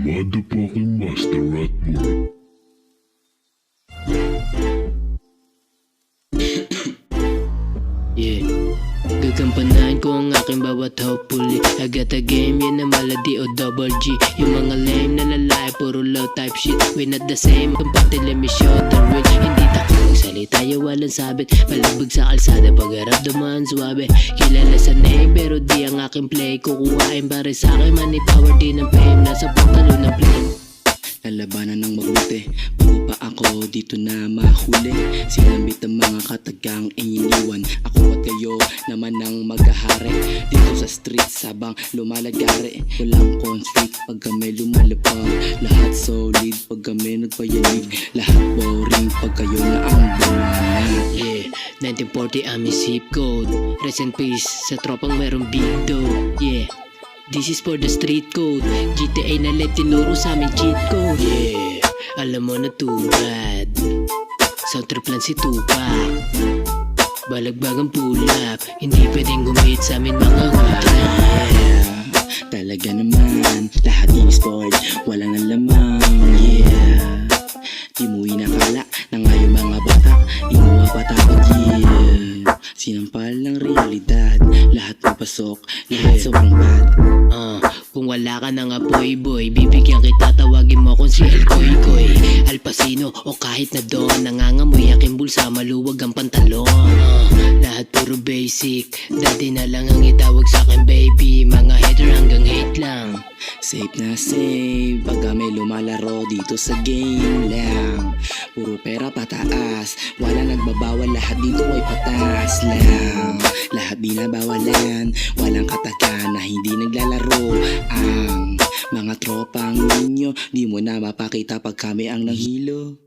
motherfucking master at work. Yeah, gagampanan ko ang aking bawat hopefully. I got a game, yan na maladi o double G. Yung mga lame na lalaki, puro low type shit. We not the same, kumpati let me show the real. Hindi takot salita, yung walang sabit. Malabog sa kalsada, pag-harap dumaan suwabe. Kilala sa name, pero di ang aking play. Kukuhain pare sa akin, money power din ng fame. Nasa pantalo ng plane. Lalabanan ng mabuti, bago pa ako dito na mahuli. Sinambit ang mga katagang iniwan. Ako at kayo naman ang maghahari dito sa streets habang lumalagari. Walang conflict pag kami lumalapag. Lahat solid pag kami nagpayanig. Lahat boring pag kayo na ang bumanat. Yeah, 1940 aming zip code. Rest in peace sa tropang merong big dough. Yeah, this is for the street code. GTA na live tinuro sa aming cheat code. Yeah, alam mo na tugad. Sound trip lang si Tupac. Balagbag ang pull-up. Hindi pwedeng gumit sa amin mga huta. Yeah, talaga naman lahat in-sport, walang alamang. Yeah, di mo inakala na ngayon mga bata di mo mapatawag. Yeah, sinampal ng realidad. Lahat papasok, lahat sobrang bad. Kung wala ka nang apoy boy, bibigyan kita, tawagin mo kung si El Koy Koy, Al Pacino o kahit na doon. Nangangamoy aking bulsa, maluwag ang pantalon. Lahat puro basic, dati na lang ang itawag sa akin baby. Mga hater hanggang hate lang. Safe na safe pag kami lumalaro dito sa game lang. Puro pera pataas, wala nagbabawal, lahat dito ay patas lang. Lahat binabawalan, walang katakan na hindi naglalaro. Ang mga tropang ninyo, di mo na mapakita pag kami ang nanghilo.